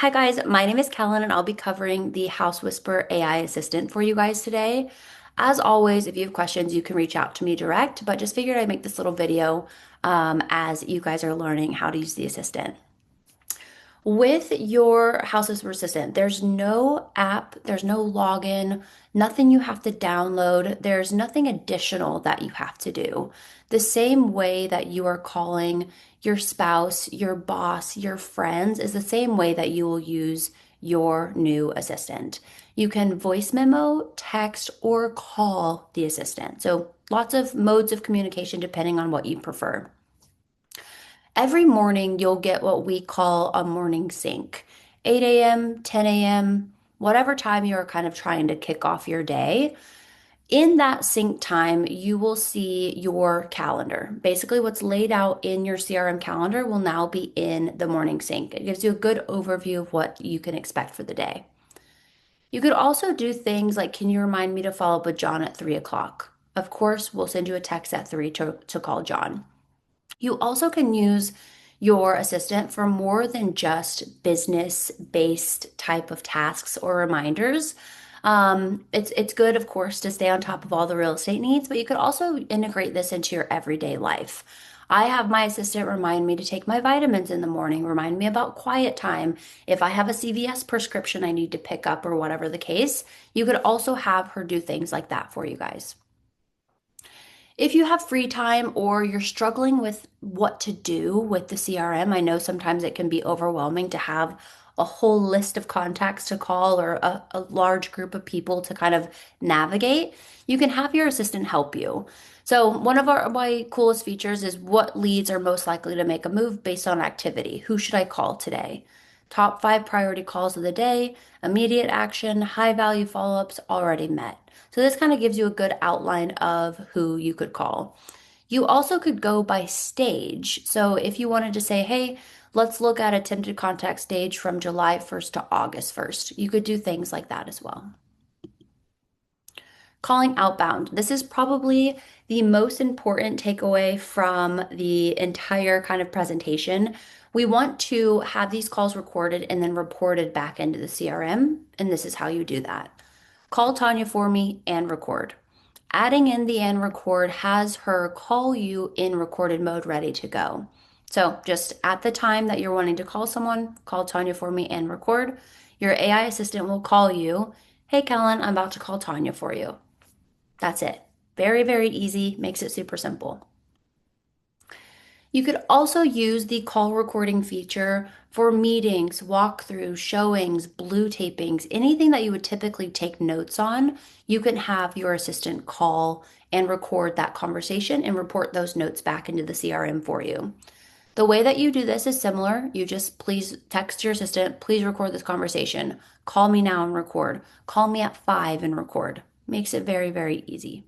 Hi guys, my name is Kellen and I'll be covering the HouseWhisper AI assistant for you guys today. As always, if you have questions, you can reach out to me direct, but just figured I'd make this little video as you guys are learning how to use the assistant. With your HouseWhisper assistant, there's no app, there's no login, nothing you have to download, there's nothing additional that you have to do. The same way that you are calling your spouse, your boss, your friends is the same way that you will use your new assistant. You can voice memo, text, or call the assistant. So lots of modes of communication depending on what you prefer. Every morning, you'll get what we call a morning sync. 8 a.m., 10 a.m., whatever time you are kind of trying to kick off your day. In that sync time, you will see your calendar. Basically, what's laid out in your CRM calendar will now be in the morning sync. It gives you a good overview of what you can expect for the day. You could also do things like, can you remind me to follow up with John at 3 o'clock? Of course, we'll send you a text at 3 to call John. You also can use your assistant for more than just business-based type of tasks or reminders. It's good, of course, to stay on top of all the real estate needs, but you could also integrate this into your everyday life. I have my assistant remind me to take my vitamins in the morning, remind me about quiet time. If I have a CVS prescription I need to pick up or whatever the case, you could also have her do things like that for you guys. If you have free time or you're struggling with what to do with the CRM, I know sometimes it can be overwhelming to have a whole list of contacts to call or a large group of people to kind of navigate. You can have your assistant help you. So one of my coolest features is what leads are most likely to make a move based on activity. Who should I call today? Top 5 priority calls of the day, immediate action, high value follow-ups already met. So this kind of gives you a good outline of who you could call. You also could go by stage. So if you wanted to say, hey, let's look at attempted contact stage from July 1st to August 1st, you could do things like that as well. Calling outbound. This is probably the most important takeaway from the entire kind of presentation. We want to have these calls recorded and then reported back into the CRM, and this is how you do that. Call Tanya for me and record. Adding in the and record has her call you in recorded mode ready to go. So just at the time that you're wanting to call someone, call Tanya for me and record. Your AI assistant will call you. Hey, Kellen, I'm about to call Tanya for you. That's it. Very, very easy, makes it super simple. You could also use the call recording feature for meetings, walkthroughs, showings, blue tapings, anything that you would typically take notes on. You can have your assistant call and record that conversation and report those notes back into the CRM for you. The way that you do this is similar. You just please text your assistant, please record this conversation. Call me now and record. Call me at 5 and record. Makes it very, very easy.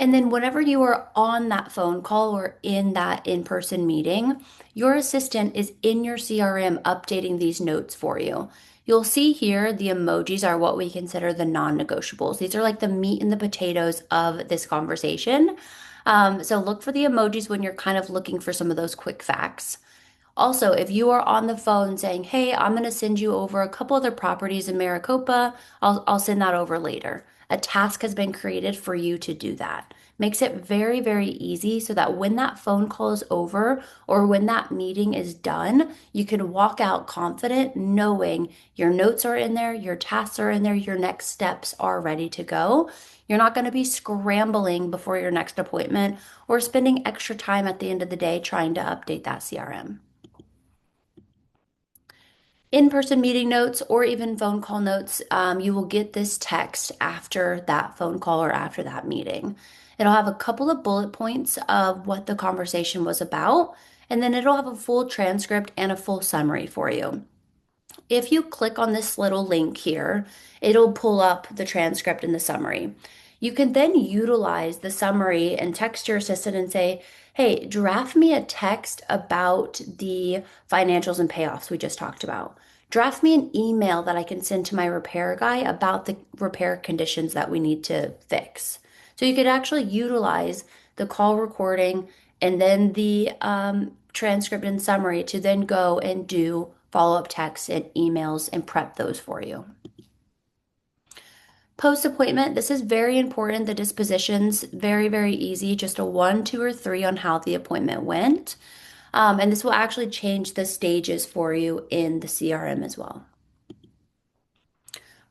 And then whenever you are on that phone call or in that in-person meeting, your assistant is in your CRM updating these notes for you. You'll see here the emojis are what we consider the non-negotiables. These are like the meat and the potatoes of this conversation. So look for the emojis when you're kind of looking for some of those quick facts. Also, if you are on the phone saying, hey, I'm going to send you over a couple other properties in Maricopa, I'll send that over later. A task has been created for you to do that. Makes it very, very easy so that when that phone call is over or when that meeting is done, you can walk out confident knowing your notes are in there, your tasks are in there, your next steps are ready to go. You're not going to be scrambling before your next appointment or spending extra time at the end of the day trying to update that CRM. In-person meeting notes or even phone call notes, you will get this text after that phone call or after that meeting. It'll have a couple of bullet points of what the conversation was about, and then it'll have a full transcript and a full summary for you. If you click on this little link here, it'll pull up the transcript and the summary. You can then utilize the summary and text your assistant and say, hey, draft me a text about the financials and payoffs we just talked about. Draft me an email that I can send to my repair guy about the repair conditions that we need to fix. So you could actually utilize the call recording and then the transcript and summary to then go and do follow-up texts and emails and prep those for you. Post appointment, this is very important. The dispositions, very, very easy. Just a one, two, or three on how the appointment went. And this will actually change the stages for you in the CRM as well.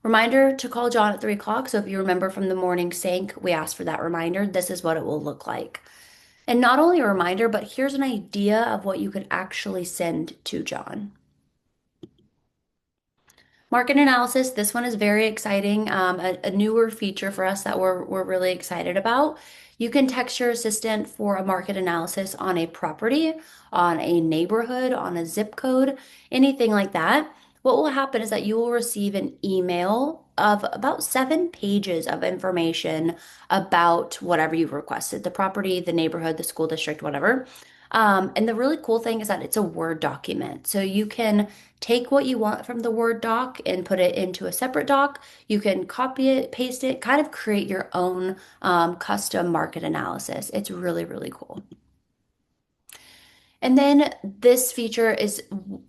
Reminder to call John at 3 o'clock. So if you remember from the morning sync, we asked for that reminder. This is what it will look like. And not only a reminder, but here's an idea of what you could actually send to John. Market analysis, this one is very exciting, a newer feature for us that we're really excited about. You can text your assistant for a market analysis on a property, on a neighborhood, on a zip code, anything like that. What will happen is that you will receive an email of about 7 pages of information about whatever you've requested, the property, the neighborhood, the school district, whatever. And the really cool thing is that it's a Word document. So you can take what you want from the Word doc and put it into a separate doc. You can copy it, paste it, kind of create your own custom market analysis. It's really, really cool. And then this feature is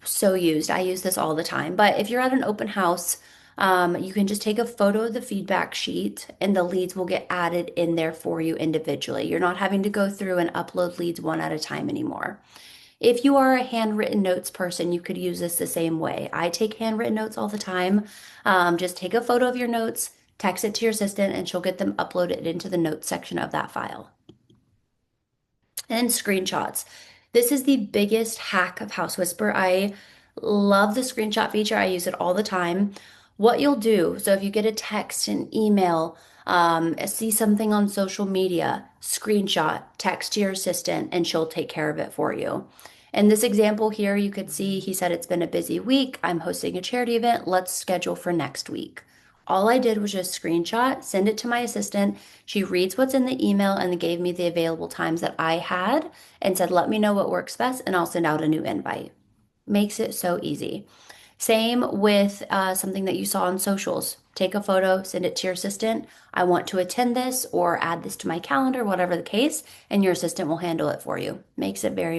so used. I use this all the time. But if you're at an open house, you can just take a photo of the feedback sheet and the leads will get added in there for you individually. You're not having to go through and upload leads one at a time anymore. If you are a handwritten notes person, you could use this the same way. I take handwritten notes all the time. Just take a photo of your notes, text it to your assistant, and she'll get them uploaded into the notes section of that file. And screenshots. This is the biggest hack of HouseWhisper. I love the screenshot feature. I use it all the time. What you'll do, so if you get a text, an email, see something on social media, screenshot, text to your assistant, and she'll take care of it for you. In this example here, you could see he said it's been a busy week. I'm hosting a charity event. Let's schedule for next week. All I did was just screenshot, send it to my assistant. She reads what's in the email and gave me the available times that I had and said, let me know what works best and I'll send out a new invite. Makes it so easy. Same with something that you saw on socials. Take a photo, send it to your assistant. I want to attend this or add this to my calendar, whatever the case, and your assistant will handle it for you. Makes it very, very